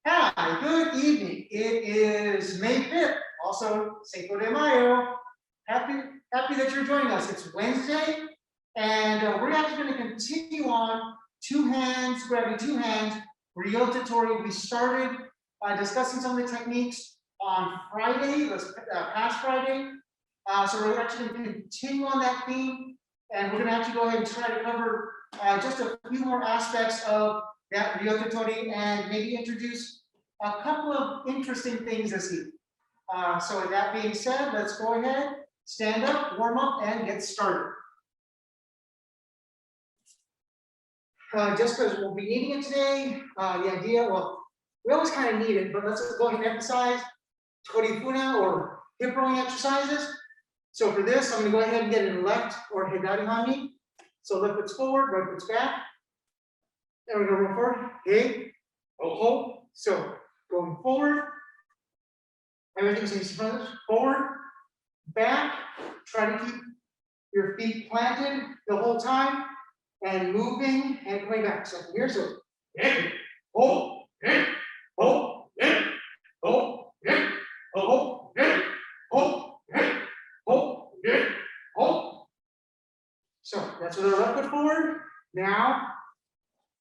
Hi, good evening. It is May 5th, also Cinco de Mayo. Happy that you're joining us. It's Wednesday, and we're actually going to continue on grabbing two hands, Ryotetori. We started by discussing some of the techniques on Friday, past Friday. So we're actually going to continue on that theme, and we're going to actually go ahead and try to cover just a few more aspects of that Ryotetori and maybe introduce a couple of interesting things this evening. So with that being said, let's go ahead, stand up, warm up, and get started. Just because we'll be needing it today, the idea, well, we always kind of need it, but let's go ahead and emphasize tori funa or hip rolling exercises. So for this, I'm going to go ahead and get a left or hidari hami. So left foot's forward, right foot's back. And we're going to roll forward, hey, oh, so going forward, everything's forward, back, try to keep your feet planted the whole time and moving and coming back. So from here, so hey, oh, hey, oh, hey, oh, hey, oh, hey, oh, hey, oh, hey, oh. So that's with our left foot forward. Now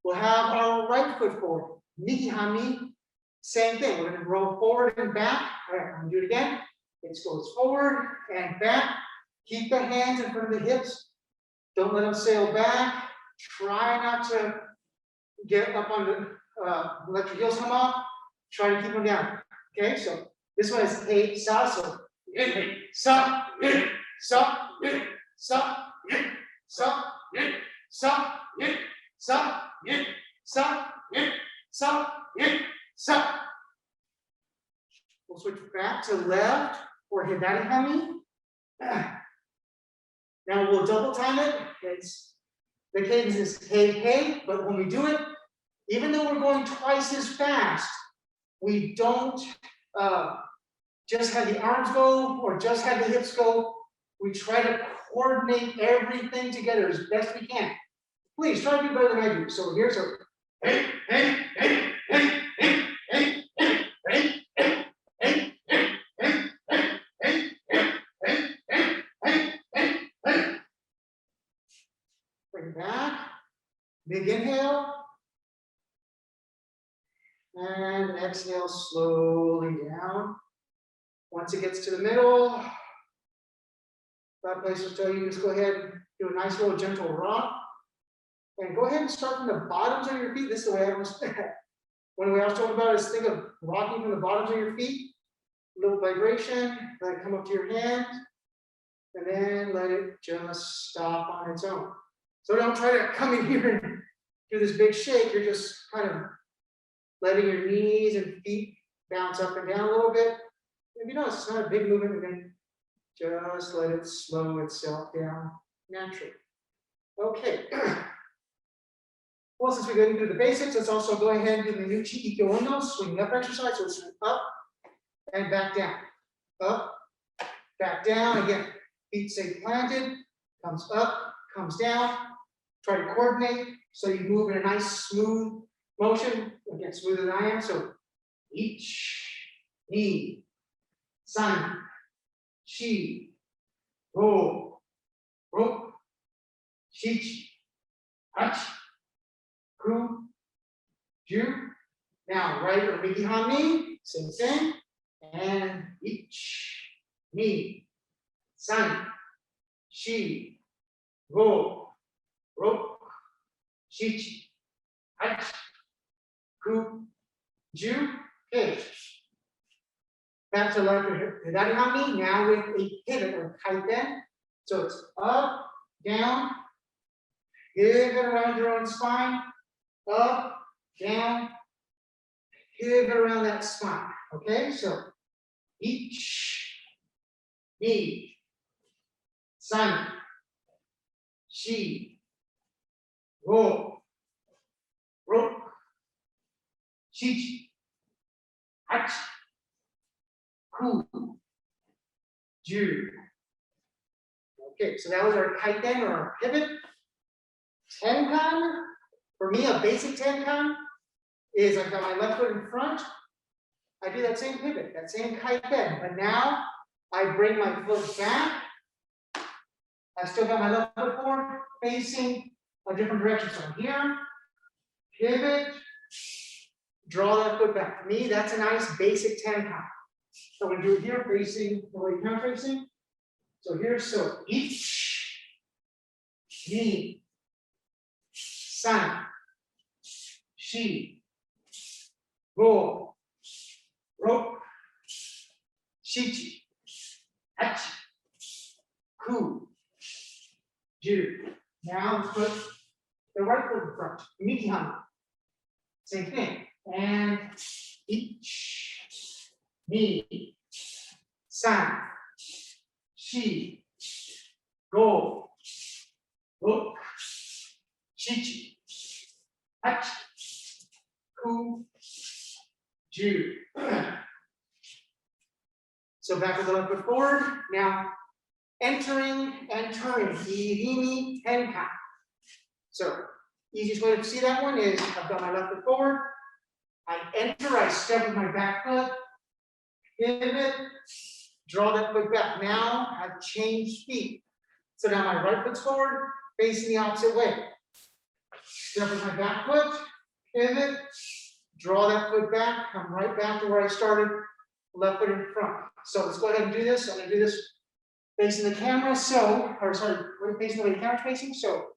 we'll have our right foot forward. Miki hami, same thing. We're going to roll forward and back. All right, I'm going to do it again. It goes forward and back. Keep the hands in front of the hips. Don't let them sail back. Try not to get up on the, let your heels come off. Try to keep them down. Okay, so this one is hey, sa, so hey, sa, hey, sa, hey, sa, hey, sa, hey, sa, hey, sa, hey, sa, hey, sa, hey, sa. We'll switch back to left for hidari hami. Now we'll double time it. The cadence is hey, hey, but when we do it, even though we're going twice as fast, we don't just have the arms go or just have the hips go. We try to coordinate everything together as best we can. Please try to do better than I do. So here's a hey, hey, hey, hey, hey, hey, hey, hey, hey, hey, hey, hey, hey, hey, hey, hey, hey, hey, hey. Bring back. Big inhale. And exhale slowly down. Once it gets to the middle, that place will tell you just go ahead and do a nice little gentle rock. And go ahead and start from the bottoms of your feet. This is the way I was. One way I was talking about is think of rocking from the bottoms of your feet. A little vibration, let it come up to your hands, and then let it just stop on its own. So don't try to come in here and do this big shake. You're just kind of letting your knees and feet bounce up and down a little bit. If you notice, it's not a big movement, and then just let it slow itself down naturally. Okay. Well, since we're going to do the basics, let's also go ahead and do menuchi ikkyo uno, swinging up exercise. So swing up and back down. Up, back down. Again, feet stay planted, comes up, comes down. Try to coordinate so you move in a nice smooth motion. Again, smoother than I am. So each, ni, san, shi, ro, ro, shichi, hachi, ku, ju. Now, right or miki hami, same thing. And each, ni, san, shi, ro, ro, shichi, hachi, ku, ju. Okay. Back to left hidari hami, now with a pivot or kaiten. So it's up, down, pivot around your own spine, up, down, pivot around that spine. Okay, so each, ni, san, shi, ro, ro, shichi, hachi, ku, ju. Okay, so that was our kaiten or our pivot. Tenkan For me, a basic tenkan is I've got my left foot in front. I do that same pivot, that same kaiten, but now I bring my foot back. I still got my left foot forward, facing a different direction. So I'm here, pivot, draw that foot back. For me, that's a nice basic tenkan. So I'm gonna do it here, facing the way you're facing. So here, so each, ni, san, shi, go, ro, shichi, hachi, ku, ju. Now let's put the right foot in front, mikihama. Same thing. And each, ni, san, shi, go, ro, shichi, hachi, ku, ju. So back with the left foot forward. Now entering and turning, irimi, tenkan. So easiest way to see that one is I've got my left foot forward. I enter, I step with my back foot, pivot, draw that foot back. Now I've changed feet. So now my right foot's forward, facing the opposite way. Step with my back foot, pivot, draw that foot back, come right back to where I started, left foot in front. So let's go ahead and do this. I'm gonna do this facing the camera. So, or sorry, we're facing the way the camera's facing. So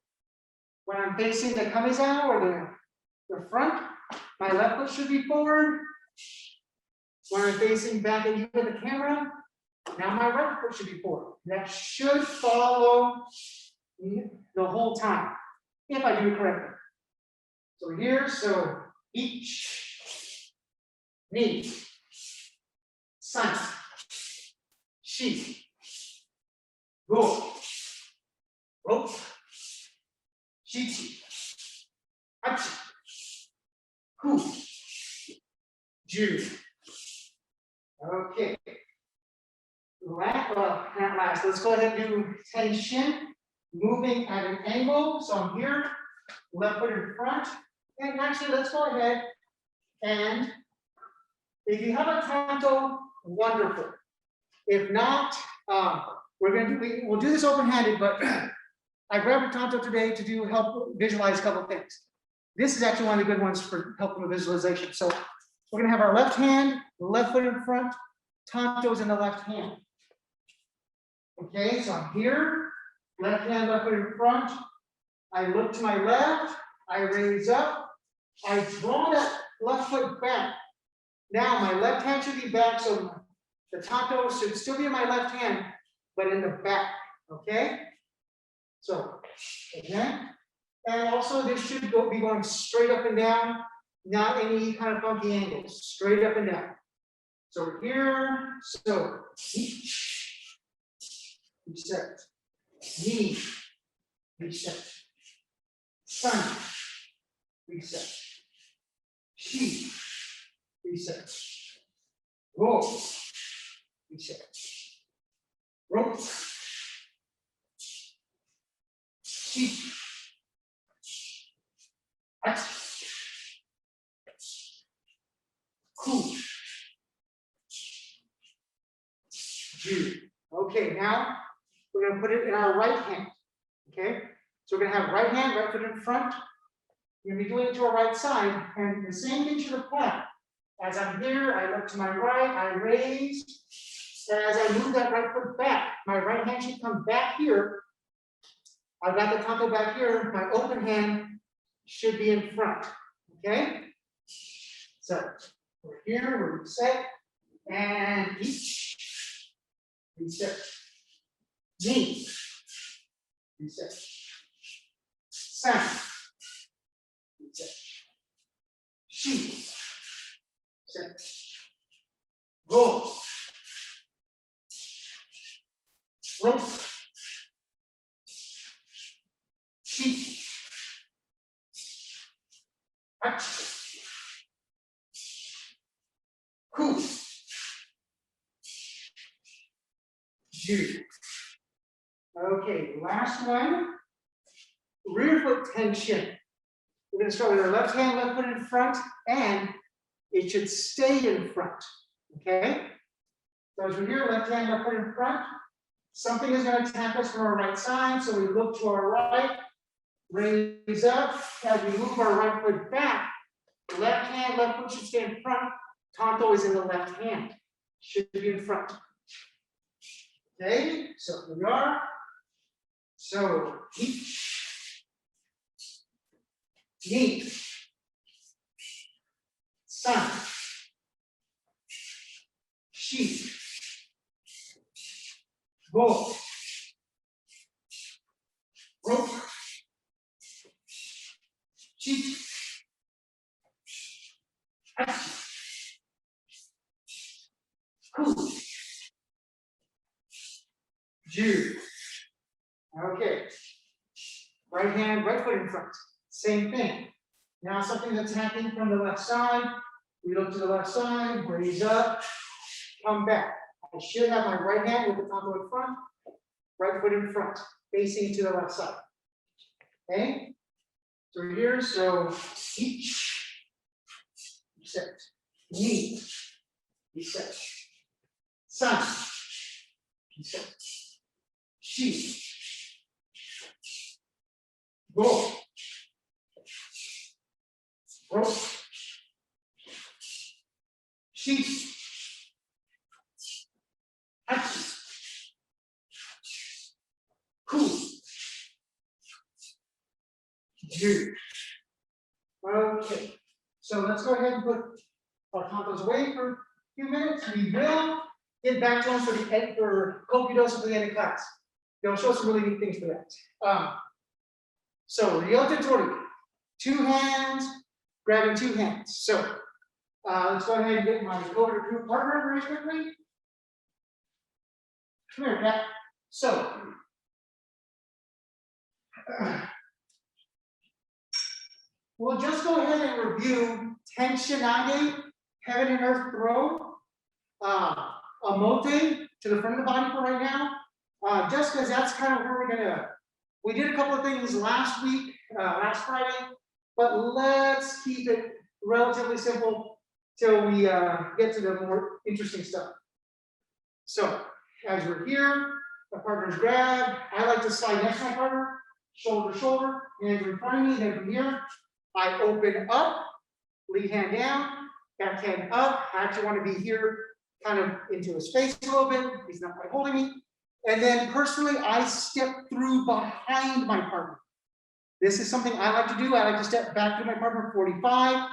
when I'm facing the kamizawa or the front, my left foot should be forward. When I'm facing back at you with the camera, now my right foot should be forward. That should follow the whole time, if I do it correctly. So here, so each, ni, san, shi, go, ro, shichi, hachi, ku, ju. Okay. Not last. Let's go ahead and do tenchin, moving at an angle. So I'm here, left foot in front. And actually, let's go ahead and if you have a tanto, wonderful. If not, we'll do this open-handed, but I grabbed a tanto today to help visualize a couple of things. This is actually one of the good ones for helping with visualization. So we're gonna have our left hand, left foot in front, tanto's in the left hand. Okay, so I'm here, left hand, left foot in front. I look to my left, I raise up, I draw that left foot back. Now my left hand should be back, so the tanto should still be in my left hand, but in the back, okay? So, again, and also this should be going straight up and down, not any kind of funky angles, straight up and down. So here, so each, reset, knee, reset, sun, reset, she, reset, roll, reset, rope, sheep, at, cool, do. Okay, now we're going to put it in our right hand. Okay, so we're going to have right hand, right foot in front. We're going to be doing it to our right side, and the same thing should apply. As I'm here, I look to my right, I raise. As I move that right foot back, my right hand should come back here. I've got the tanto back here. My open hand should be in front. Okay? So we're here, we're reset, and each, reset, knee, reset, san, reset, shi, set, go, rope, sheep, hut, ku, ju. Okay, last one, rear foot tension. We're going to start with our left hand, left foot in front, and it should stay in front. Okay? So as we're here, left hand, left foot in front. Something is going to attack us from our right side, so we look to our right, raise up. As we move our right foot back, left hand, left foot should stay in front. Tanto is in the left hand, should be in front. Okay, so here we are. So, knee, sun, sheep, go, rope, cheek, cool, Jew. Okay. Right hand, right foot in front. Same thing. Now something that's happening from the left side. We look to the left side, raise up, come back. I should have my right hand with the tanto in front, right foot in front, facing to the left side. Okay? So we're here, so each, reset, knee, reset, sun, reset, sheep, go, rope, sheep, cool, Jew. Okay, so let's go ahead and put our tantos away for a few minutes. We will get back to them for the end for kokyu dosa for the end of class. They'll show some really neat things for that. So Ryotetori, 2 hands, grabbing 2 hands. So let's go ahead and get my over to group partner very quickly. Come here, Pat. So we'll just go ahead and review tenchinage, heaven and earth throw, omote to the front of the body for right now. Just because that's kind of where we're gonna. We did a couple of things last week, last Friday, but let's keep it relatively simple till we get to the more interesting stuff. So as we're here, the partner's grab. I like to slide next to my partner, shoulder to shoulder, hands in front of me. Then from here, I open up, lead hand down, back hand up. I actually want to be here, kind of into his face a little bit. He's not quite holding me. And then personally, I step through behind my partner. This is something I like to do. I like to step back to my partner 45.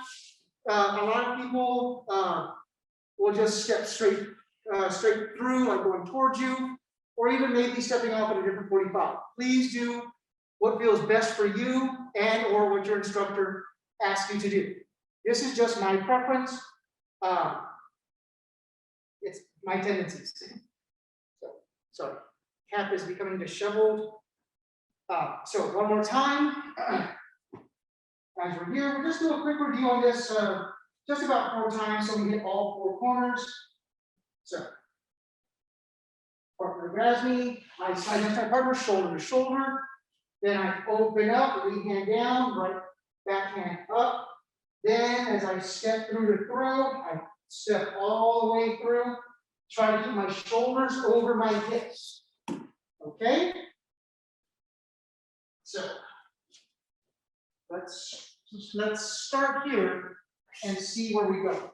A lot of people will just step straight through, like going towards you, or even maybe stepping off at a different 45. Please do what feels best for you and or what your instructor asks you to do. This is just my preference. It's my tendencies. So cap is becoming disheveled. So one more time. As we're here, we'll just do a quick review on this just about 4 times so we hit all 4 corners. So partner grabs me, I slide next to my partner, shoulder to shoulder. Then I open up, lead hand down, right back hand up. Then as I step through the throw, I step all the way through. Try to keep my shoulders over my hips. Okay? So let's start here and see where we go.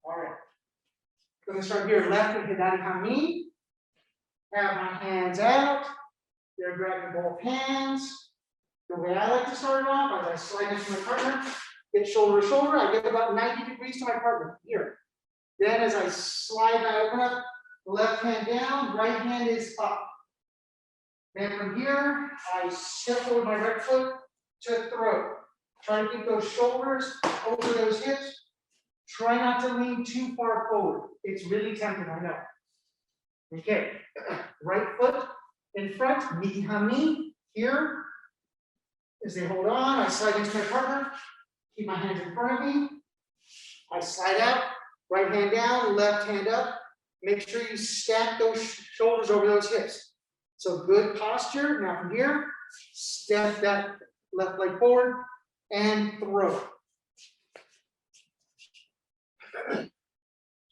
All right. I'm going to start here left with Hidari Hami. Have my hands out. They're grabbing both hands. The way I like to start it off, as I slide next to my partner, get shoulder to shoulder, I get about 90 degrees to my partner, here. Then as I slide, I open up, left hand down, right hand is up. Then from here, I step over my right foot to throw. Try to keep those shoulders over those hips. Try not to lean too far forward. It's really tempting, I know. Okay, right foot in front, Mikihami, here. As they hold on, I slide into my partner, keep my hands in front of me. I slide out, right hand down, left hand up. Make sure you stack those shoulders over those hips. So good posture. Now from here, step that left leg forward and throw.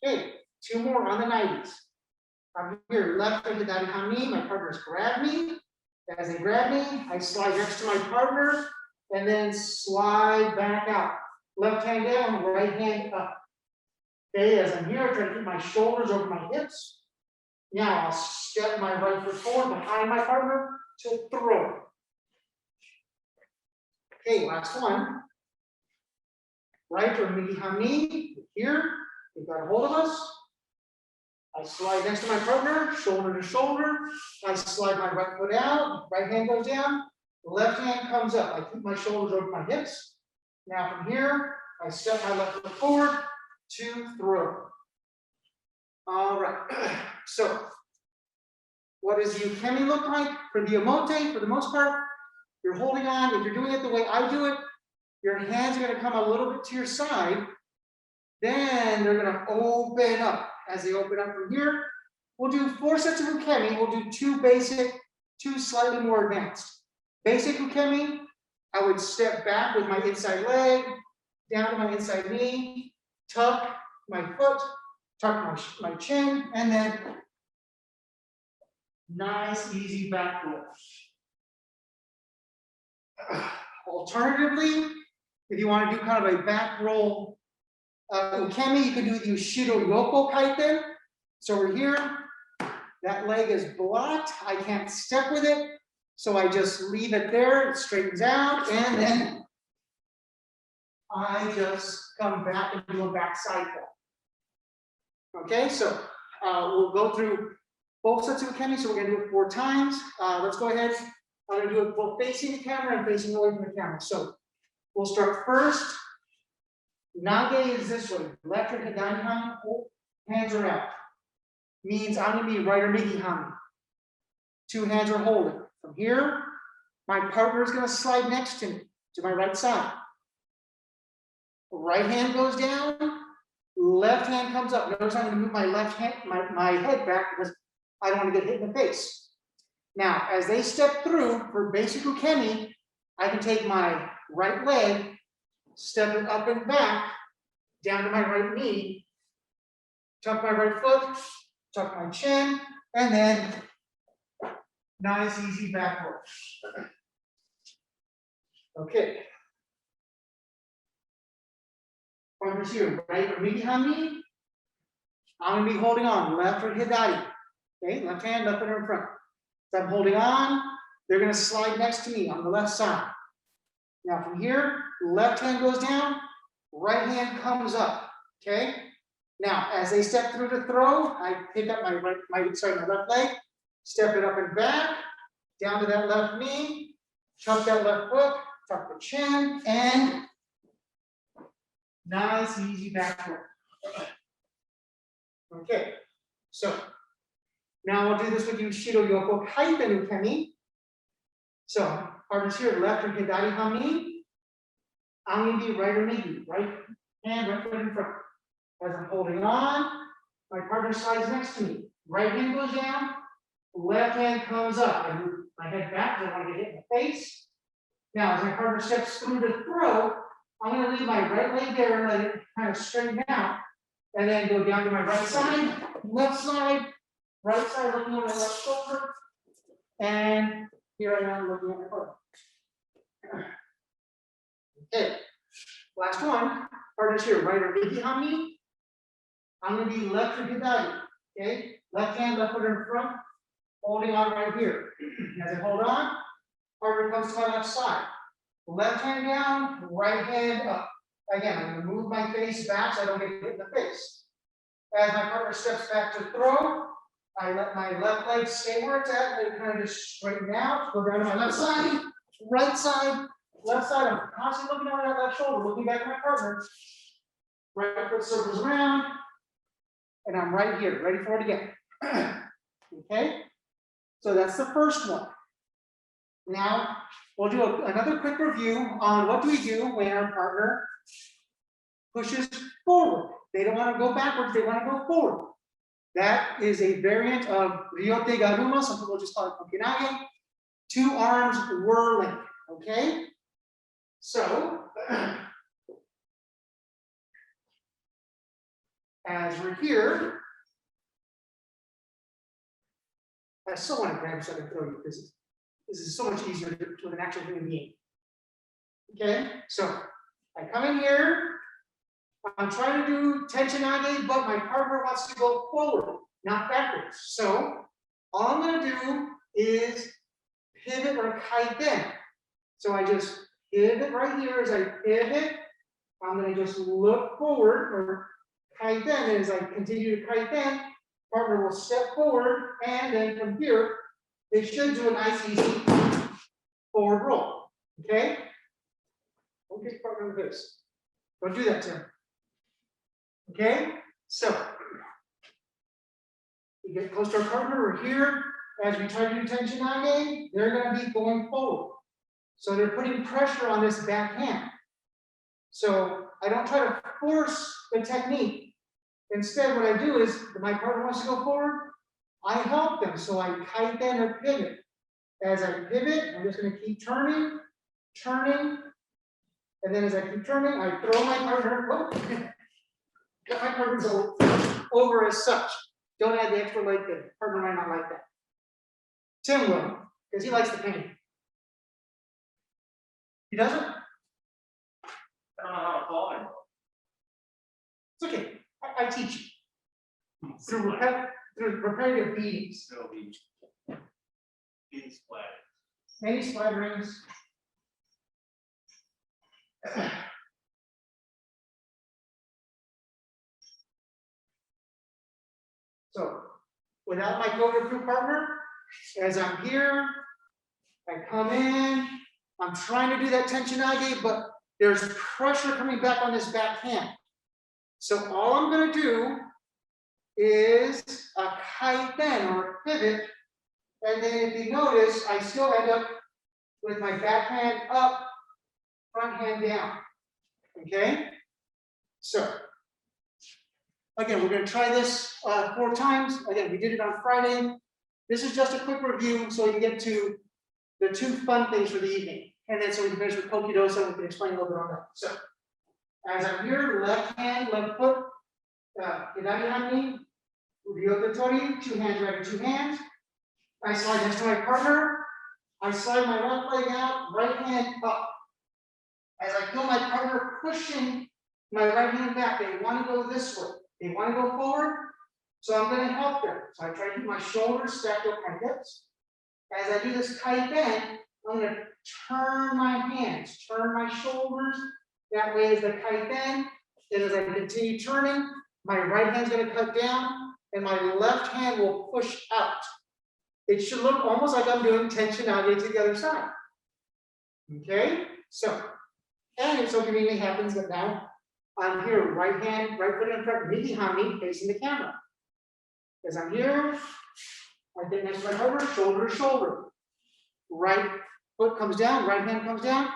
Okay, 2 more on the 90s. I'm here, left leg hidari hami, my partners grab me. As they grab me, I slide next to my partner and then slide back out. Left hand down, right hand up. Okay, as I'm here, I try to keep my shoulders over my hips. Now I'll step my right foot forward behind my partner to throw. Okay, last one. Right or migi hami, here, they've got a hold of us. I slide next to my partner, shoulder to shoulder. I slide my right foot out, right hand goes down, left hand comes up. I keep my shoulders over my hips. Now from here, I step my left foot forward to throw. All right, so what does the ukemi look like? For the omote, for the most part, you're holding on. If you're doing it the way I do it, your hands are gonna come a little bit to your side. Then they're gonna open up. As they open up from here, we'll do 4 sets of ukemi. We'll do 2 basic, 2 slightly more advanced. Basic ukemi, I would step back with my inside leg, down to my inside knee, tuck my foot, tuck my chin, and then nice, easy back roll. Alternatively, if you want to do kind of a back roll ukemi, you can do the Ushido Yoko kaiten. So we're here, that leg is blocked, I can't step with it, so I just leave it there, it straightens out, and then I just come back and do a back side pull. Okay, so we'll go through both sets of ukemi, so we're gonna do it 4 times. Let's go ahead, I'm gonna do it both facing the camera and facing away from the camera. So we'll start first. Nage is this way, left or hidari hami, hands are out. Means I'm gonna be right or migi hami. 2 hands are holding. From here, my partner is gonna slide next to me, to my right side. Right hand goes down, left hand comes up. Notice I'm gonna move my left hand, my head back because I don't want to get hit in the face. Now, as they step through for basic ukemi, I can take my right leg, step it up and back, down to my right knee, tuck my right foot, tuck my chin, and then nice, easy back roll. Okay. Partners here, right or migi hami. I'm gonna be holding on, left or hidari. Okay, left hand up and in front. So I'm holding on, they're gonna slide next to me on the left side. Now from here, left hand goes down, right hand comes up, okay? Now, as they step through to throw, I pick up my left leg, step it up and back, down to that left knee, tuck that left foot, tuck the chin, and nice, easy back roll. Okay, so now I'll do this with you, Ushido Yoko kaiten ukemi. So, partners here, left or hidari hami. I'm going to be right or migi, right hand, right foot in front. As I'm holding on, my partner slides next to me. Right hand goes down, left hand comes up. I move my head back because I want to get hit in the face. Now, as my partner steps through to throw, I'm going to leave my right leg there and let it kind of straighten out. And then go down to my right side, right side looking over my left shoulder. And here I am looking at my partner. Okay, last one. Partners here, right or migi hami. I'm going to be left or hidari. Okay, left hand, left foot in front, holding on right here. As I hold on, partner comes to my left side. Left hand down, right hand up. Again, I'm going to move my face back so I don't get hit in the face. As my partner steps back to throw, I let my left leg stay where it's at, and kind of just straighten out, go down to my left side, right side, left side. I'm constantly looking over that left shoulder, looking back at my partner. Right foot circles around, and I'm right here, ready for it again. Okay, so that's the first one. Now, we'll do another quick review on what do we do when our partner pushes forward. They don't want to go backwards, they want to go forward. That is a variant of Ryote garuma. Some people just call it tenchinage. 2 arms whirling. Okay. So as we're here, I still want to grab so I can throw you because this is so much easier to do with an actual human being. Okay, so I come in here, I'm trying to do tenchinage, but my partner wants to go forward, not backwards. So all I'm going to do is pivot or kaiten. So I just pivot right here. As I pivot, I'm going to just look forward or kaiten. And as I continue to kaiten, partner will step forward, and then from here, they should do a nice easy forward roll. Okay? Don't get partner in the face. Don't do that, Tim. Okay? So we get close to our partner. We're here. As we try to do tenchinage, they're going to be going forward. So they're putting pressure on this back hand. So I don't try to force the technique. Instead, what I do is, if my partner wants to go forward, I help them. So I kaiten or pivot. As I pivot, I'm just going to keep turning, and then as I keep turning, I throw my partner, get my partner over as such. Don't add the extra leg thing. Partner might not like that. Tim will, because he likes the pain. He doesn't? I don't know how to call it. It's okay. I teach you. Through repetitive beatings. It'll be splat. Many splatterings. So, without my kokyu partner, as I'm here, I come in, I'm trying to do that tenchinage, but there's pressure coming back on this back hand. So all I'm going to do is a kaiten or a pivot, and then if you notice, I still end up with my back hand up, front hand down. Okay? So, again, we're going to try this 4 times. Again, we did it on Friday. This is just a quick review so we can get to the 2 fun things for the evening. And then so we can finish with kokyu dosa and we can explain a little bit on that. So, as I'm here, left hand, left foot, Ryotetori, 2 hands right in 2 hands. I slide next to my partner. I slide my left leg out, right hand up. As I feel my partner pushing my right hand back, they want to go this way. They want to go forward, so I'm going to help them. So I try to keep my shoulders stacked up my hips. As I do this kaiten, I'm going to turn my hands, turn my shoulders. That way is the kaiten. And as I continue turning, my right hand's going to cut down, and my left hand will push out. It should look almost like I'm doing tenchinage to the other side. Okay? So, and it so conveniently happens that now I'm here, right hand, right foot in front, knee behind me, facing the camera. As I'm here, I get next to my partner, shoulder to shoulder. Right foot comes down, right hand comes down,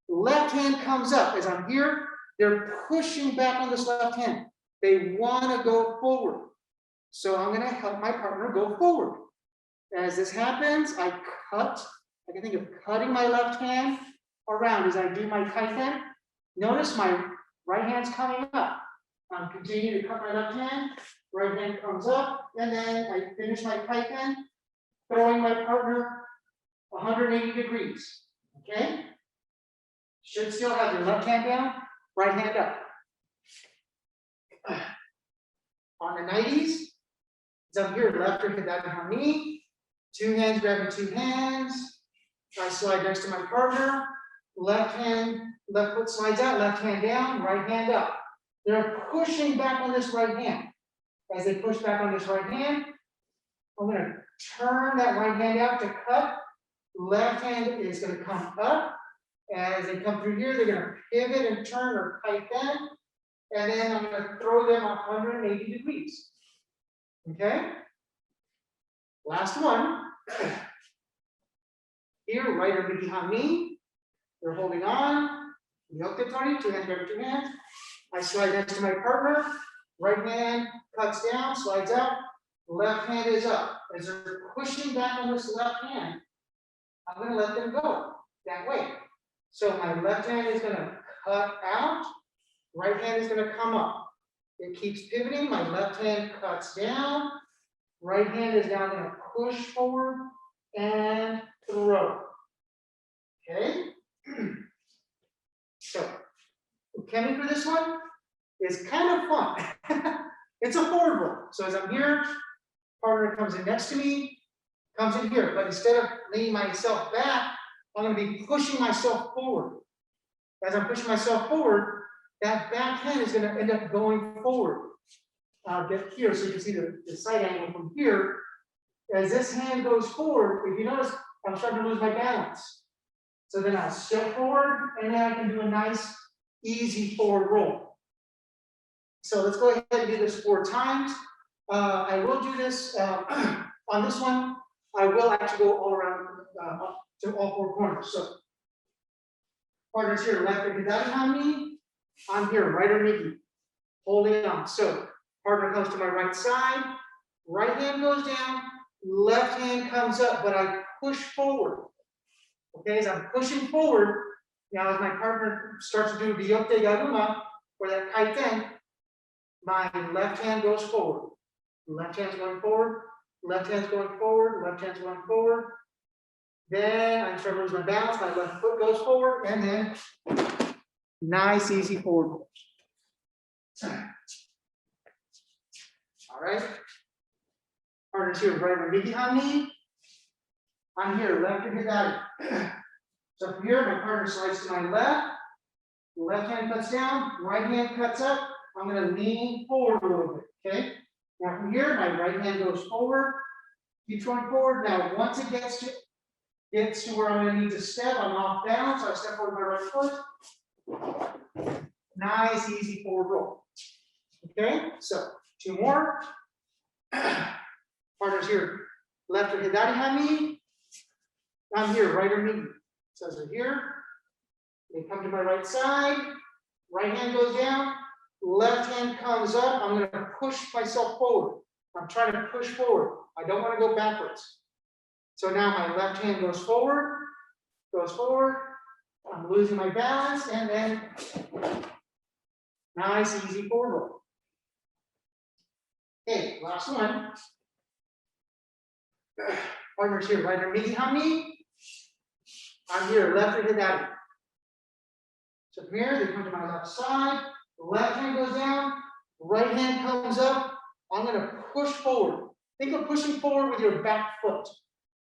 left hand comes up. As I'm here, they're pushing back on this left hand. They want to go forward. So I'm going to help my partner go forward. As this happens, I cut. I can think of cutting my left hand around as I do my kaiten. Notice my right hand's coming up. I'm continuing to cut my left hand. Right hand comes up, and then I finish my kaiten, throwing my partner 180 degrees. Okay? Should still have your left hand down, right hand up. On the 90s, as I'm here, left hip down behind me. 2 hands grabbing 2 hands. I slide next to my partner. Left hand, left foot slides out, left hand down, right hand up. They're pushing back on this right hand. As they push back on this right hand, I'm going to turn that right hand out to cut. Left hand is going to come up. As they come through here, they're going to pivot and turn or kaiten. And then I'm going to throw them 180 degrees. Okay? Last one. Here, right over behind me. They're holding on. Ryotetori, 2 hands over 2 hands. I slide next to my partner. Right hand cuts down, slides out. left hand is up. As they're pushing back on this left hand, I'm going to let them go that way. So my left hand is going to cut out, right hand is going to come up. It keeps pivoting, my left hand cuts down, right hand is now going to push forward and throw. Okay? So, ukemi for this one is kind of fun. It's a forward roll. So as I'm here, partner comes in next to me, comes in here, but instead of leaning myself back, I'm going to be pushing myself forward. As I'm pushing myself forward, that back hand is going to end up going forward. I'll get here so you can see the side angle from here. As this hand goes forward, if you notice, I'm starting to lose my balance. So then I'll step forward, and then I can do a nice, easy forward roll. So let's go ahead and do this 4 times. I will do this on this one. I will actually go all around up to all 4 corners. So partners here, left or hidari hami. I'm here, right or migi, holding on. So partner comes to my right side, right hand goes down, left hand comes up, but I push forward. Okay, as I'm pushing forward, now as my partner starts to do ryote garuma, or that kaiten, my left hand goes forward. Left hand's going forward, left hand's going forward, left hand's going forward. Then I start to lose my balance, my left foot goes forward, and then nice, easy forward roll. All right. Partners here, right or migi hami. I'm here, left or hidari. So from here, my partner slides to my left. The left hand cuts down, right hand cuts up. I'm going to lean forward a little bit. Okay. Now from here, my right hand goes forward. Keep going forward. Now once it gets to where I'm going to need to step, I'm off balance. So I step forward my right foot. Nice, easy forward roll. Okay. So 2 more. Partners here, left or hidari hami. I'm here, right or migi. So as they're here, they come to my right side, right hand goes down, left hand comes up. I'm going to push myself forward. I'm trying to push forward. I don't want to go backwards. So now my left hand goes forward. I'm losing my balance, and then nice, easy forward roll. Okay, last one. Partners here, right or migi hami. I'm here, left or hidari. So from here, they come to my left side. Left hand goes down, right hand comes up. I'm going to push forward. Think of pushing forward with your back foot,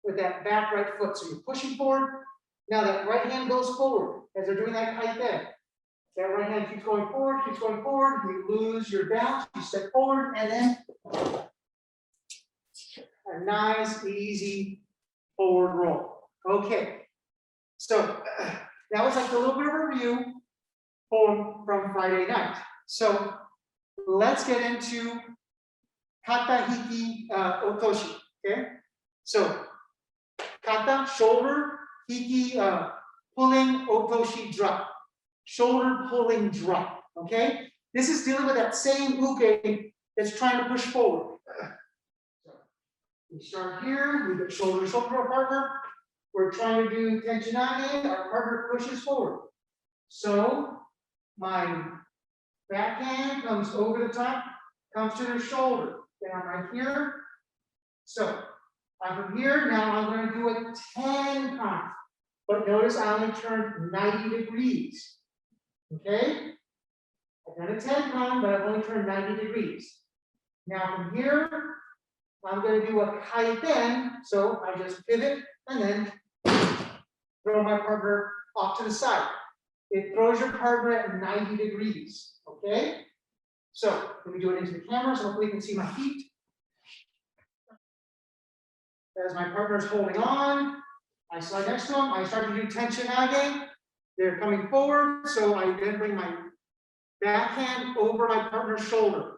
with that back right foot. So you're pushing forward. Now that right hand goes forward as they're doing that kaiten. That right hand keeps going forward, keeps going forward. You lose your balance, you step forward, and then a nice, easy forward roll. Okay. So that was like a little bit of a review from Friday night. So let's get into kata, hiki, otoshi. Okay. So kata, shoulder, hiki, pulling, otoshi, drop. Shoulder pulling drop. Okay. This is dealing with that same uke that's trying to push forward. So we start here. We get shoulder to shoulder partner. We're trying to do tenchinage. Our partner pushes forward. So my back hand comes over the top, comes to the shoulder. Then I'm right here. So I'm from here. Now I'm going to do a tenkan. But notice I only turned 90 degrees. Okay? I've done a tenkan, but I've only turned 90 degrees. Now from here, I'm going to do a kaiten. So I just pivot and then throw my partner off to the side. It throws your partner at 90 degrees. Okay? So let me do it into the camera so hopefully you can see my feet. As my partner is holding on, I slide next to them. I start to do tenchinage. They're coming forward, so I then bring my back hand over my partner's shoulder.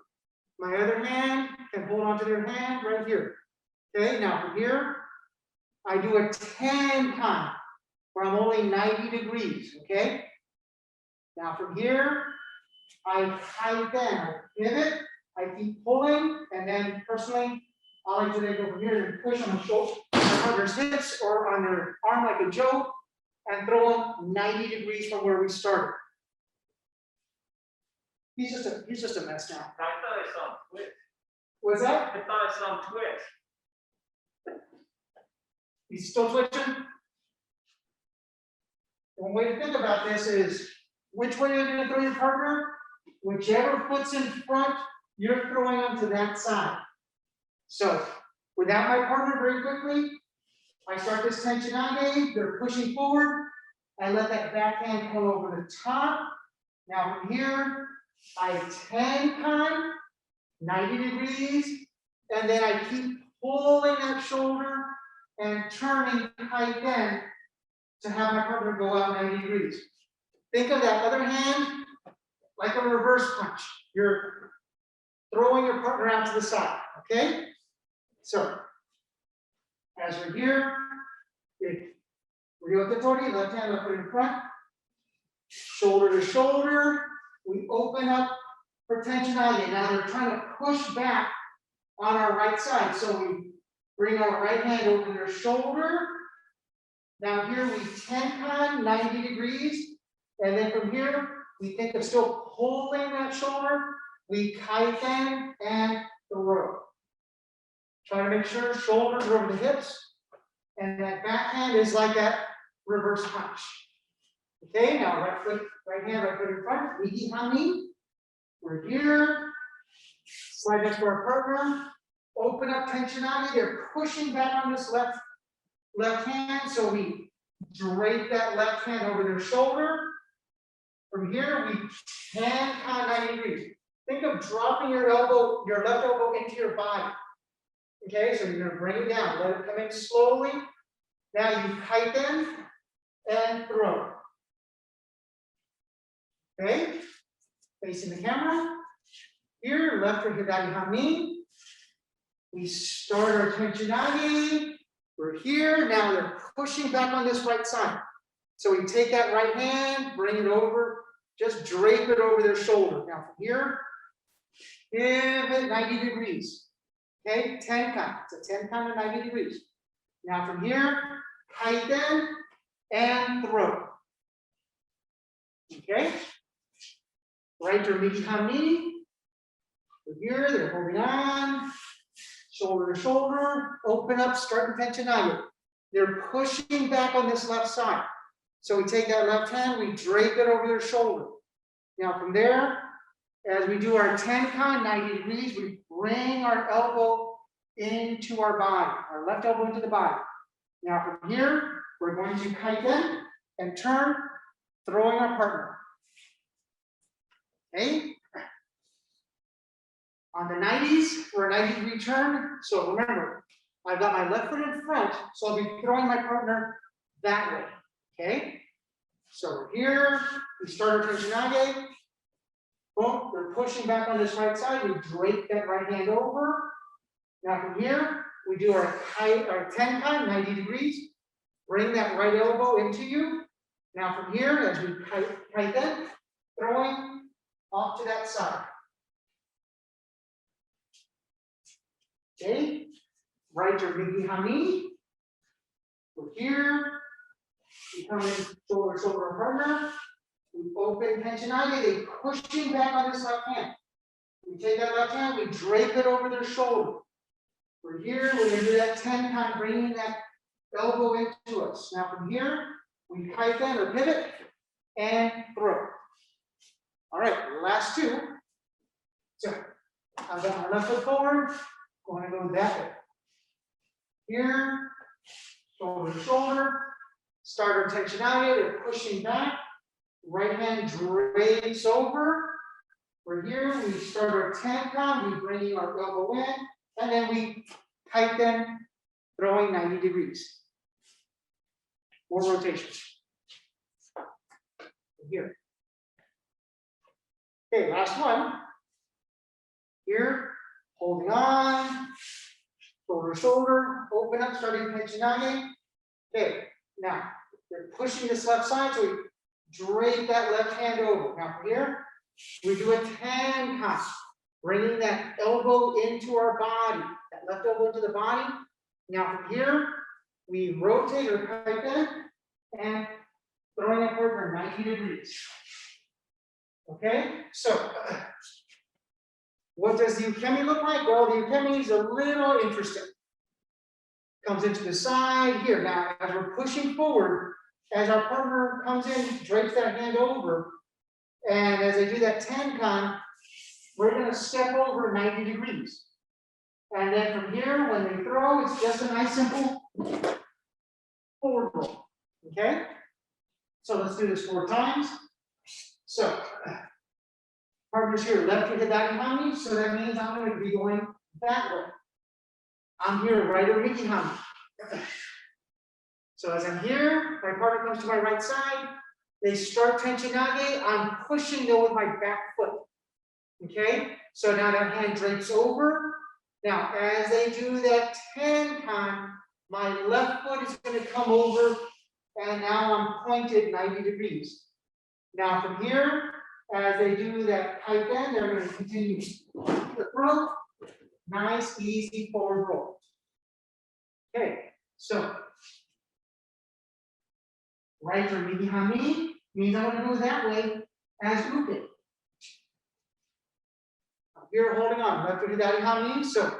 My other hand can hold onto their hand right here. Okay, now from here, I do a tenkan where I'm only 90 degrees. Okay? Now from here, I kaiten, I pivot, I keep pulling, and then personally, I like to then go from here and push on the shoulder, on partner's hips or on their arm like a joke, and throw them 90 degrees from where we started. He's just a mess now. I thought I saw him twist. What's that? I thought I saw him twist. He's still twitching. One way to think about this is which way you're going to throw your partner. Whichever foot's in front, you're throwing them to that side. So without my partner, very quickly, I start this tenchinage. They're pushing forward. I let that backhand come over the top. Now from here, I tenkan 90 degrees, and then I keep pulling that shoulder and turning kaiten to have my partner go out 90 degrees. Think of that other hand like a reverse punch. You're throwing your partner out to the side, okay? So, as we're here, Ryotetori, left hand, left foot in front, shoulder to shoulder, we open up for tenchinage. Now they're trying to push back on our right side, so we bring our right hand over their shoulder. Now here we tenkan 90 degrees, and then from here, we think of still pulling that shoulder, we kaiten and throw. Try to make sure shoulders are over the hips, and that backhand is like that reverse punch. Okay, now right hand, right foot in front, hiki. We're here, slide next to our partner, open up tenchinage. They're pushing back on this left hand, so we drape that left hand over their shoulder. From here, we tenkan 90 degrees. Think of dropping your elbow, your left elbow into your body. Okay, so you're going to bring it down, let it come in slowly. Now you kaiten and throw. Okay, facing the camera. Here, left for hidari. We start our tenchinage. We're here. Now they're pushing back on this right side. So we take that right hand, bring it over, just drape it over their shoulder. Now from here, pivot 90 degrees. Okay, tenkan. It's a tenkan of 90 degrees. Now from here, kaiten and throw. Okay. Right to mikami. Here, they're holding on. Shoulder to shoulder. Open up, start the tenchinage. They're pushing back on this left side. So we take that left hand, we drape it over their shoulder. Now from there, as we do our tenkan 90 degrees, we bring our elbow into our body, our left elbow into the body. Now from here, we're going to kaiten and turn, throwing our partner. Okay? On the 90s, for a 90-degree turn, so remember, I've got my left foot in front, so I'll be throwing my partner that way. Okay, so we're here, we start our tenchinage. Boom, they're pushing back on this right side. We drape that right hand over. Now from here, we do our tenkan 90 degrees. Bring that right elbow into you. Now from here, as we kaiten, throwing off to that side. Okay, right to mikami. We're here. We come in shoulder to shoulder partner. We open tenchinage. They pushing back on this left hand. We take that left hand. We drape it over their shoulder. We're here. We're going to do that tenkan, bringing that elbow into us. Now from here, we kaiten or pivot and throw. All right, last two. So I've got my left foot forward. Going to go that way. Here, shoulder to shoulder. Start our tenchinage, they're pushing back. Right hand drapes over. We're here, we start our tenkan, we bring our elbow in, and then we kaiten, throwing 90 degrees. More rotations. Here. Okay, last one. Here, holding on, shoulder to shoulder, open up, starting tenchinage. Okay, now they're pushing this left side, so we drape that left hand over. Now from here, we do a tenkan, bringing that elbow into our body. That left elbow into the body. Now from here, we rotate or kaiten and throwing it forward for 90 degrees. Okay, so what does the ukemi look like? Well, the ukemi is a little interesting. Comes into the side here. Now, as we're pushing forward, as our partner comes in, drapes that hand over, and as they do that tenkan, we're going to step over 90 degrees. And then from here, when they throw, it's just a nice simple forward roll. Okay? So let's do this 4 times. So, partners here, left foot hidari hami, so that means I'm going to be going that way. I'm here, right or hiki hami. So as I'm here, my partner comes to my right side, they start tenchinage, I'm pushing them with my back foot. Okay, so now that hand drapes over. Now, as they do that tenkan, my left foot is going to come over, and now I'm pointed 90 degrees. Now from here, as they do that kaiten, they're going to continue the throw. Nice, easy forward roll. Okay, so right or midi hami means I'm going to go that way as uke. Here holding on, left or hidari hami. So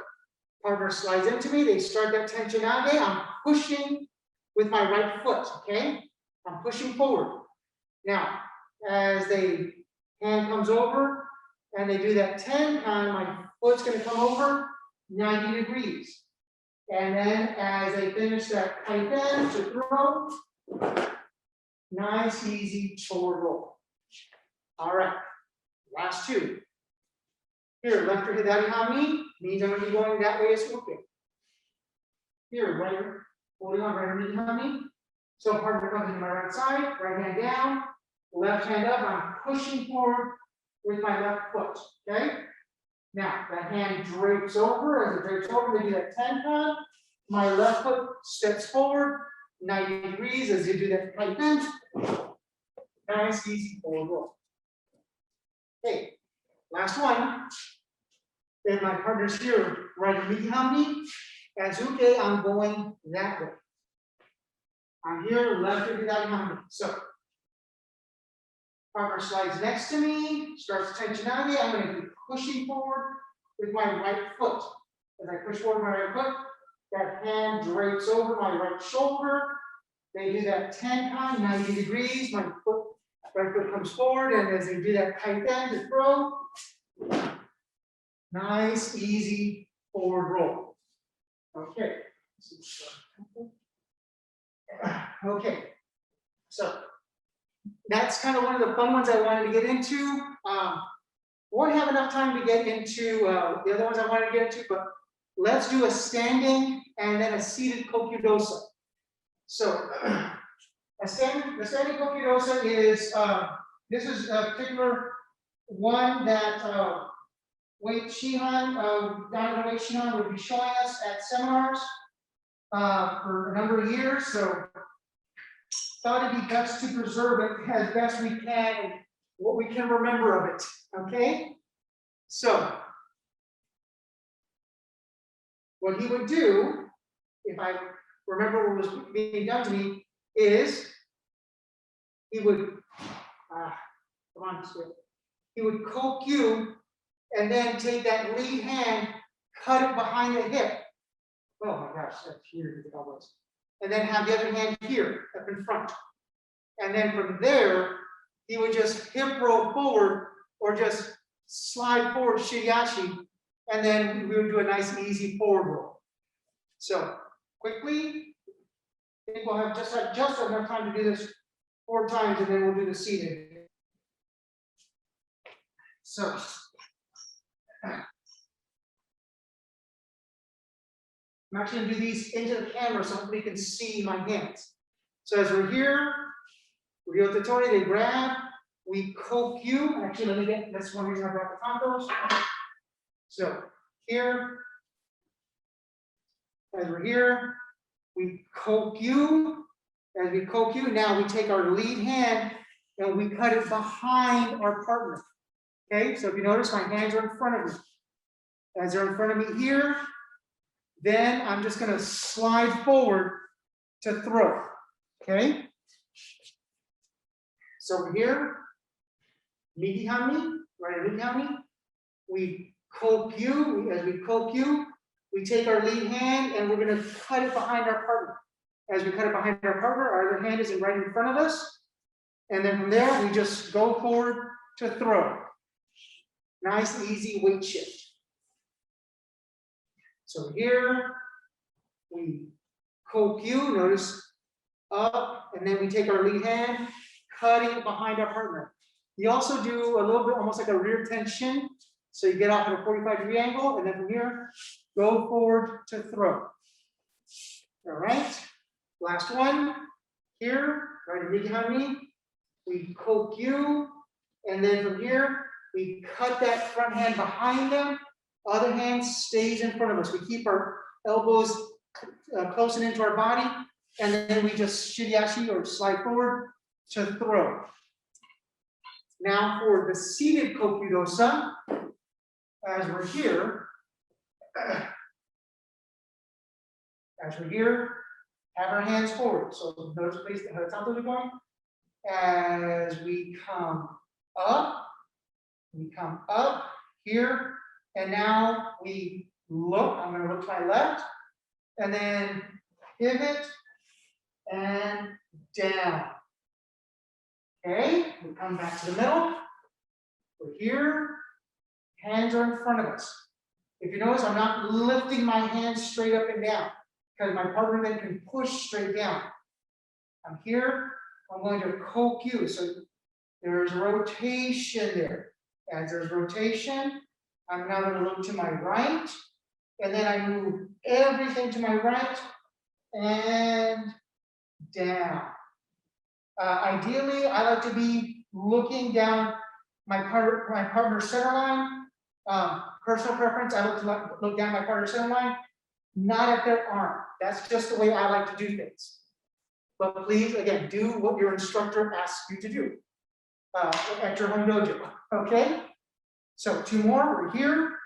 partner slides into me, they start that tenchinage. I'm pushing with my right foot, okay? I'm pushing forward. Now, as the hand comes over and they do that tenkan, my foot's going to come over 90 degrees. And then as they finish that kaiten to throw, nice, easy forward roll. All right, last 2. Here, left or hidari hami means I'm going to be going that way as uke. Here, right, holding on right or midi hami. So partner comes into my right side, right hand down, left hand up, I'm pushing forward with my left foot, okay? Now, that hand drapes over, as it drapes over, they do that tenkan. My left foot steps forward, 90 degrees, as you do that kaiten. Nice, easy forward roll. Okay, last one. Then my partner's here, right or midi hami. As uke, I'm going that way. I'm here, left or hidari hami. So, partner slides next to me, starts tenchinage. I'm going to be pushing forward with my right foot. As I push forward my right foot, that hand drapes over my right shoulder. They do that tenkan, 90 degrees. My foot, right foot comes forward, and as they do that kaiten to throw, nice, easy forward roll. Okay. Okay. So that's kind of one of the fun ones I wanted to get into. Won't have enough time to get into the other ones I wanted to get into, but let's do a standing and then a seated kokyu dosa. So the standing kokyu dosa is this is a particular one that Wade Shihan, Donovan Wade Shihan would be showing us at seminars for a number of years. So thought it'd be best to preserve it as best we can and what we can remember of it. Okay, so what he would do, if I remember what was being done to me, is he would he would kokyu and then take that lead hand, cut it behind the hip. Oh my gosh, that's here the elbows. And then have the other hand here, up in front. And then from there, he would just hip roll forward or just slide forward shiriashi, and then we would do a nice easy forward roll. So quickly, I think we'll have just enough time to do this 4 times, and then we'll do the seated. So I'm actually going to do these into the camera so everybody can see my hands. So as we're here, Ryotetori, they grab, we kokyu. Actually, let me get, that's one reason I brought the tantos. So here, as we're here, we kokyu. As we kokyu, now we take our lead hand and we cut it behind our partner. Okay, so if you notice, my hands are in front of me. As they're in front of me here, Then I'm just going to slide forward to throw. Okay? So over here, Migihami, right? Migihami. We kokyu. As we kokyu, we take our lead hand and we're going to cut it behind our partner. As we cut it behind our partner, our other hand is right in front of us. And then from there, we just go forward to throw. Nice, easy weight shift. So here, we kokyu, notice up, and then we take our lead hand, cutting it behind our partner. You also do a little bit, almost like a rear tenchin. So you get off at a 45-degree angle, and then from here, go forward to throw. All right, last one. Here, right behind me, we kokyu, and then from here, we cut that front hand behind them. Other hand stays in front of us. We keep our elbows close and into our body, and then we just shiriashi or slide forward to throw. Now for the seated kokyu dosa, as we're here, have our hands forward. So notice please how the tanto are going. As we come up here, and now we look. I'm going to look to my left, and then pivot and down. Okay, we come back to the middle. We're here, hands are in front of us. If you notice, I'm not lifting my hands straight up and down because my partner then can push straight down. I'm here, I'm going to kokyu. So there's rotation there. As there's rotation, I'm now going to look to my right, and then I move everything to my right and down. Ideally, I like to be looking down my partner's center line. Personal preference, I look down my partner's center line, not at their arm. That's just the way I like to do things. But please, again, do what your instructor asks you to do at your home dojo. Okay? So 2 more. We're here,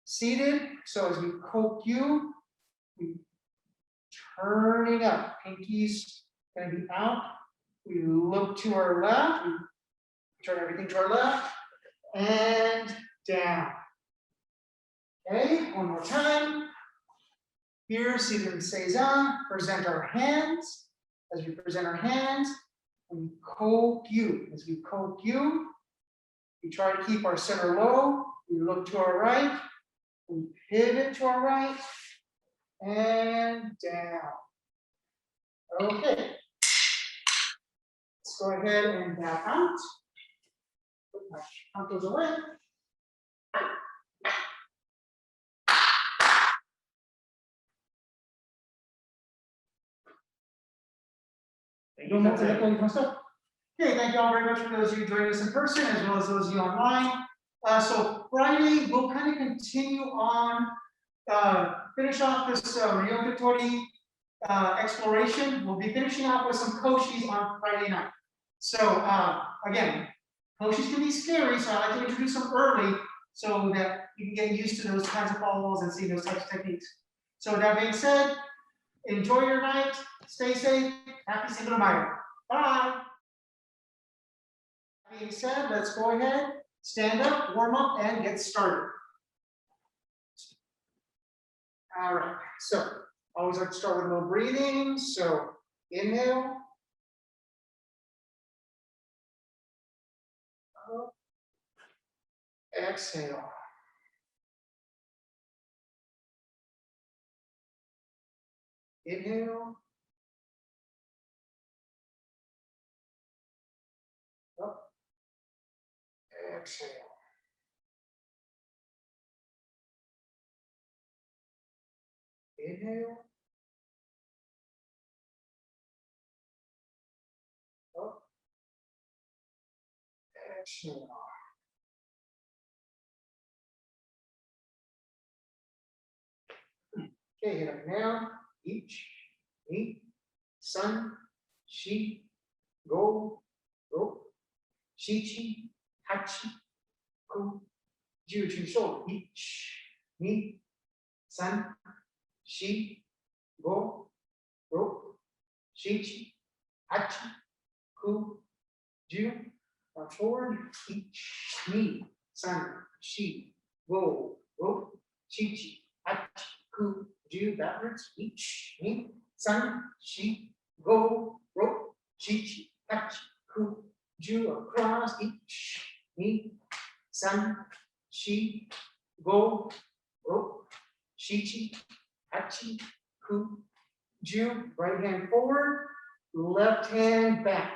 seated. So as we kokyu, we turning up. Pinkies going to be out. We look to our left. We turn everything to our left and down. Okay, one more time. Here, seated in Seiza, present our hands. As we present our hands, we kokyu. As we kokyu, we try to keep our center low. We look to our right. We pivot to our right and down. Okay. Let's go ahead and back out. Put my tantos away. Okay, thank you all very much for those of you joining us in person as well as those of you online. So Friday, we'll kind of continue on, finish off this Ryotetori exploration. We'll be finishing off with some koshis on Friday night. So again, koshis can be scary, so I like to introduce them early so that you can get used to those kinds of follows and see those types of techniques. So with that being said, enjoy your night, stay safe, happy Cinco de Mayo. Bye. That being said, let's go ahead, stand up, warm up, and get started. All right, so always like to start with a little breathing. So inhale. Up. Exhale. Inhale. Up. Exhale. Inhale. Up. Exhale. Okay, hit up now. Each, ni, san, shi, go, ro, shichi, hachi, ku, jiu, chu, so. Each, ni, san, shi, go, ro, shichi, hachi, ku, ju. March forward, each, ni, san, shi, go, ro, shichi, hachi, ku, ju. Backwards, each, ni, san, shi, go, ro, shichi, hachi, ku, ju. Across, each, ni, san, shi, go, ro, shichi, hachi, ku, ju. Right hand forward, left hand back.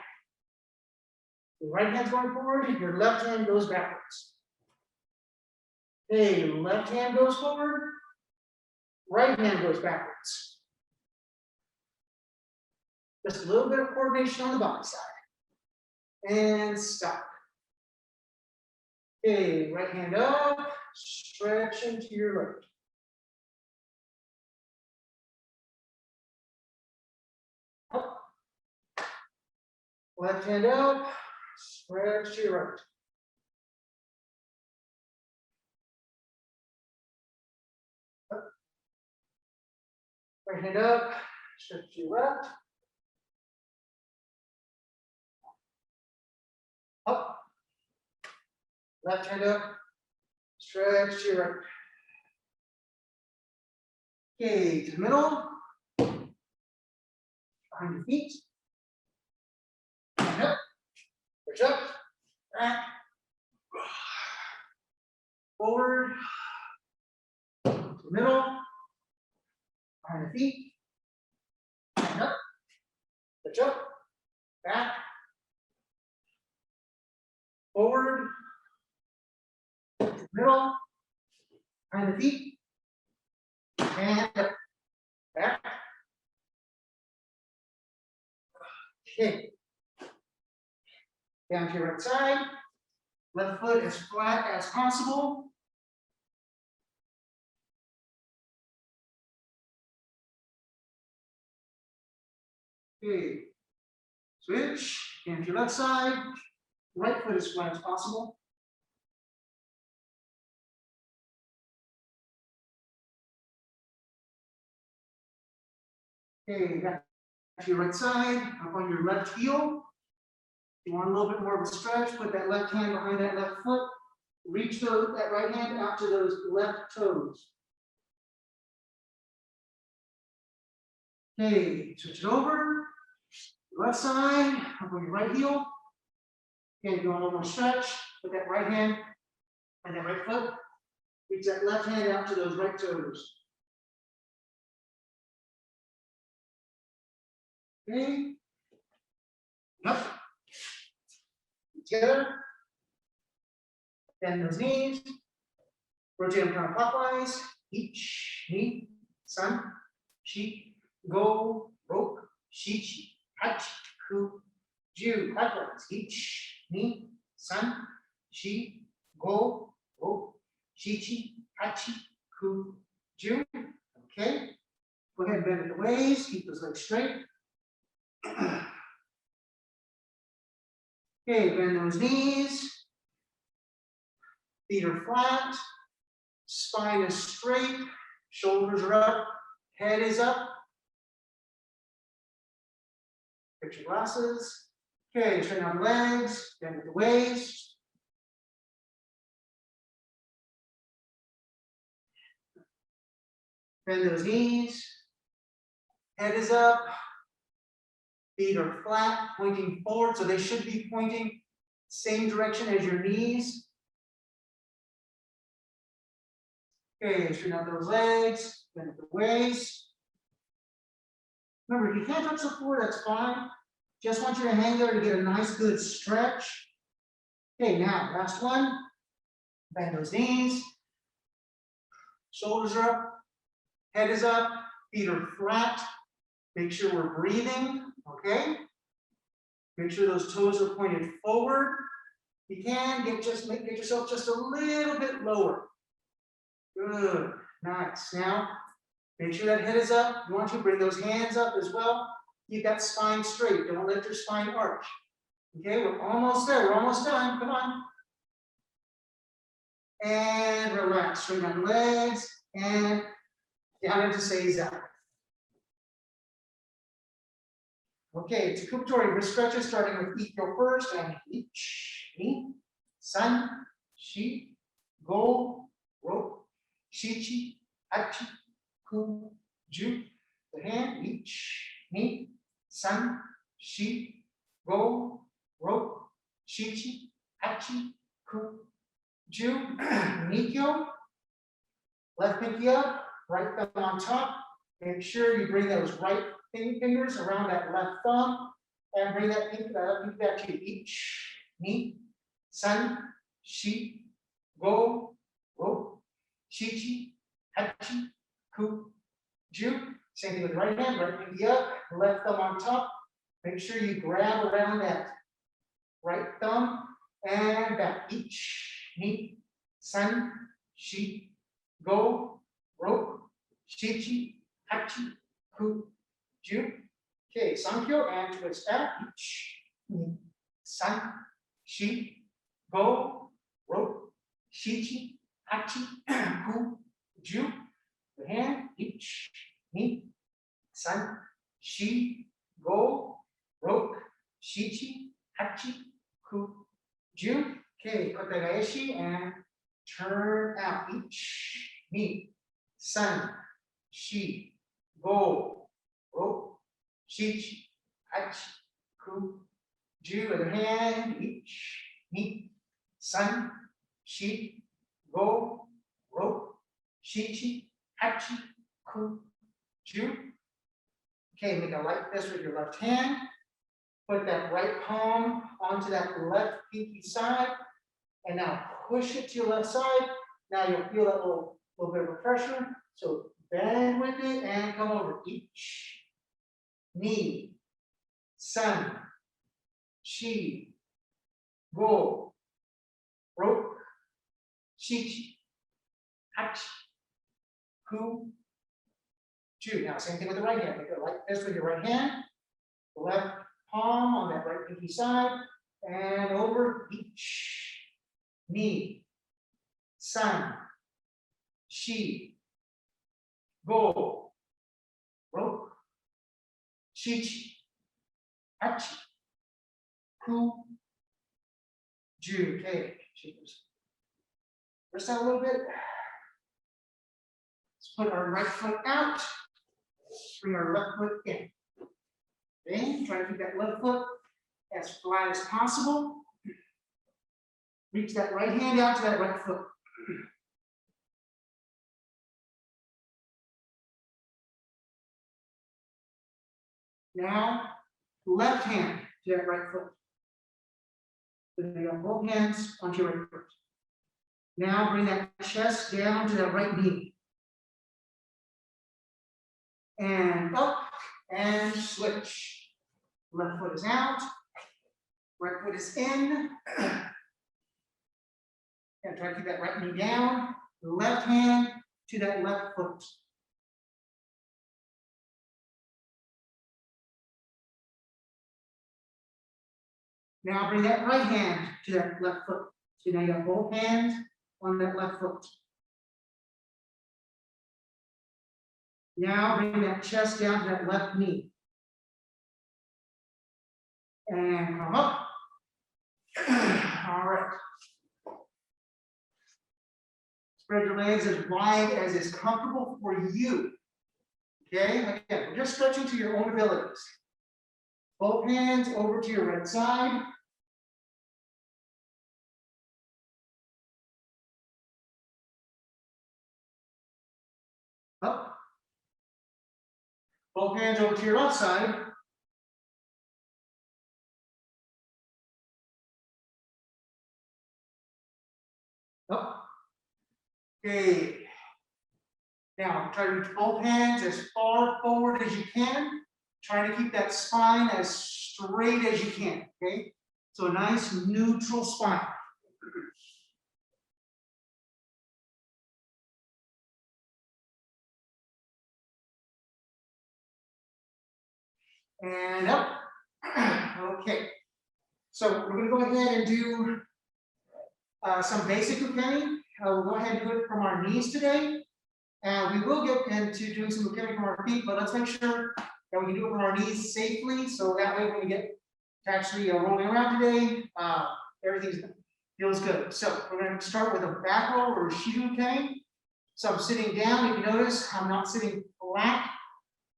The right hand's going forward, your left hand goes backwards. Okay, left hand goes forward, right hand goes backwards. Just a little bit of coordination on the body side. And stop. Okay, right hand up, stretching to your left. Up. Left hand up, stretch to your right. Up. Right hand up, stretch to your left. Up. Left hand up, stretch to your right. Okay, to the middle. Behind your feet. Hand up, push up, back, forward, to the middle, behind the feet, hand up, push up, back, forward, to the middle, behind the feet, and up, back. Okay. Down to your right side, left foot as flat as possible. Okay, switch, down to your left side, right foot as flat as possible. Okay, back to your right side, up on your left heel. If you want a little bit more of a stretch, put that left hand behind that left foot. Reach that right hand out to those left toes. Okay, switch it over. Left side, up on your right heel. Okay, do a little more stretch. Put that right hand and that right foot. Reach that left hand out to those right toes. Okay. Up. Together. Bend those knees. Rotate them counterclockwise. Each, ni, san, shi, go, ro, shichi, hachi, ku, ju. Backwards. Each, ni, san, shi, go, ro, shichi, hachi, ku, ju. Okay. Go ahead and bend at the waist. Keep those legs straight. Okay, bend those knees. Feet are flat. Spine is straight. Shoulders are up. Head is up. Get your glasses. Okay, straighten out the legs. Bend at the waist. Bend those knees. Head is up. Feet are flat, pointing forward, so they should be pointing same direction as your knees. Okay, straighten out those legs, bend at the waist. Remember, if you can't touch the floor, that's fine. Just want you to hang there to get a nice, good stretch. Okay, now, last one. Bend those knees. Shoulders are up, head is up, feet are flat. Make sure we're breathing, okay? Make sure those toes are pointed forward. If you can, get yourself just a little bit lower. Good, nice. Now, make sure that head is up. You want to bring those hands up as well. Keep that spine straight. Don't let your spine arch. Okay, we're almost there. We're almost done. Come on. And relax. Straighten out the legs. And down into seiza. Okay, to Wrist stretches starting with ikkyo first, and ich, ni, san, shi, go, ro, shichi, hachi, ku, ju. The hand, ich, ni, san, shi, go, ro, shichi, hachi, ku, ju. Nikyo. Left pinky up, right thumb on top. Make sure you bring those right fingers around that left thumb and bring that pinky back to you. Ich, ni, san, shi, go, ro, shichi, hachi, ku, ju. Same thing with the right hand, right pinky up, left thumb on top. Make sure you grab around that right thumb and back. Ich, ni, san, shi, go, ro, shichi, hachi, ku, ju. Okay, sankyo and twist out. Ich, ni, san, shi, go, ro, shichi, hachi, ku, ju. The hand. Ich, ni, san, shi, go, ro, shichi, hachi, ku, ju. Okay, kotegaeshi and turn out. Ich, ni, san, shi, go, ro, shichi, hachi, ku, ju. Other hand. Ich, ni, san, shi, go, ro, shichi, hachi, ku, ju. Okay, make a light fist with your left hand. Put that right palm onto that left pinky side. And now push it to your left side. Now you'll feel that little bit of a pressure. So bend with it and come over. Ich, ni, san, shi, go, ro, shichi, hachi, ku, ju. Now same thing with the right hand. Make a light fist with your right hand. Left palm on that right pinky side. And over. Ich, ni, san, shi, go, ro, shichi, hachi, ku, ju. Okay, wrist out a little bit. Let's put our right foot out. Bring our left foot in. Okay, try to keep that left foot as flat as possible. Reach that right hand out to that right foot. Now, left hand to that right foot. Then you have both hands onto your right foot. Now bring that chest down to that right knee. And up and switch. Left foot is out. Right foot is in. And try to keep that right knee down. Left hand to that left foot. Now bring that right hand to that left foot. So now you have both hands on that left foot. Now bring that chest down to that left knee. And come up. All right. Spread your legs as wide as is comfortable for you. Okay, again, we're just stretching to your own abilities. Both hands over to your right side. Up. Both hands over to your left side. Up. Okay. Now try to reach both hands as far forward as you can. Try to keep that spine as straight as you can. Okay. So a nice neutral spine. And up. Okay. So we're going to go ahead and do some basic ukemi. We'll go ahead and do it from our knees today. And we will get into doing some ukemi from our feet, but let's make sure that we can do it from our knees safely. So that way when we get to actually rolling around today, everything feels good. So we're going to start with a back roll or shiru ukemi. So I'm sitting down. If you notice, I'm not sitting flat.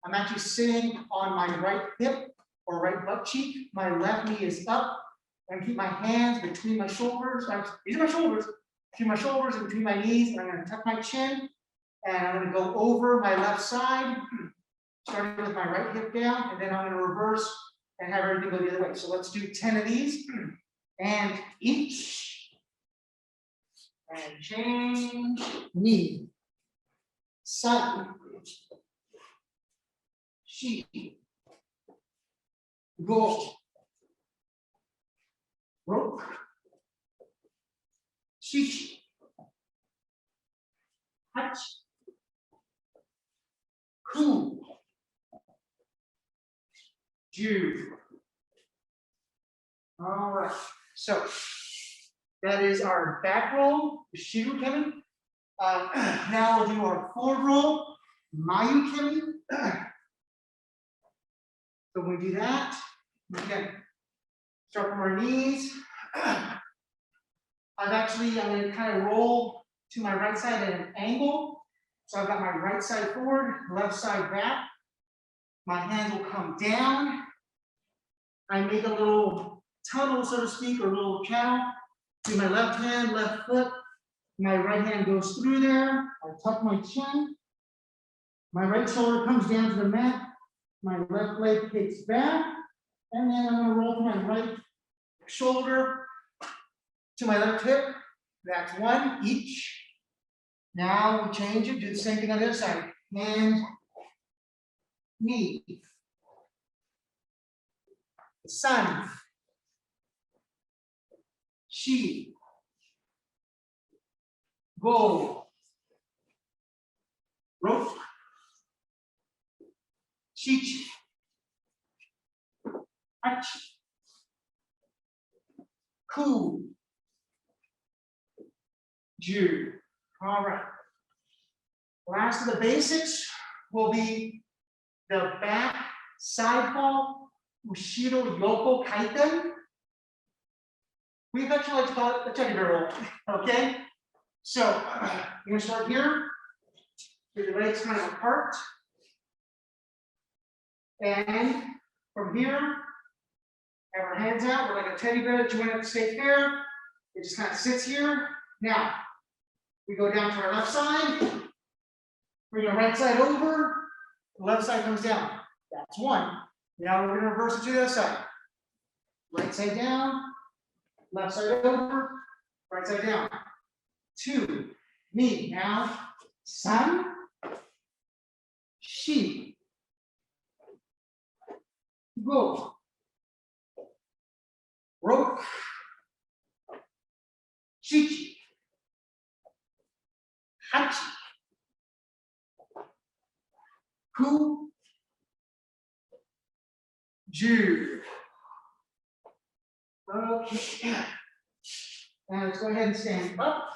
I'm actually sitting on my right hip or right butt cheek. My left knee is up. I'm gonna keep my hands between my shoulders. These are my shoulders. Between my shoulders and between my knees. And I'm gonna tuck my chin. And I'm gonna go over my left side, starting with my right hip down. And then I'm gonna reverse and have everything go the other way. So let's do 10 of these. And each. And change. Knee. Sun. Shi. Go. Rope. Shichi. Hachi. Ku. Ju. All right. So that is our back roll, shiru ukemi. Now we'll do our forward roll, mayu ukemi. So when we do that, again, start from our knees. I'm going to kind of roll to my right side at an angle. So I've got my right side forward, left side back. My hands will come down. I make a little tunnel, so to speak, or a little channel. Do my left hand, left foot. My right hand goes through there. I tuck my chin. My right shoulder comes down to the mat. My left leg kicks back. And then I'm going to roll my right shoulder to my left hip. That's one each. Now we change it, do the same thing on the other side. Hand, knee, sun, shi, go, rope, shichi, hachi, ku, ju. All right. Last of the basics will be the back side fall, ushiro yoko kaiten. We eventually like to call it the teddy bear roll. Okay? So you're gonna start here. Get your legs kind of apart. And from here, have our hands out. We're like a teddy bear that you want to stay fair. It just kind of sits here. Now, we go down to our left side. Bring our right side over. The left side comes down. That's one. Now we're going to reverse it to the other side. Right side down. Left side over. Right side down. Two. Knee. Now, san. Shi. Go. Rope. Shichi. Hachi. Ku. Ju. Okay. And let's go ahead and stand up.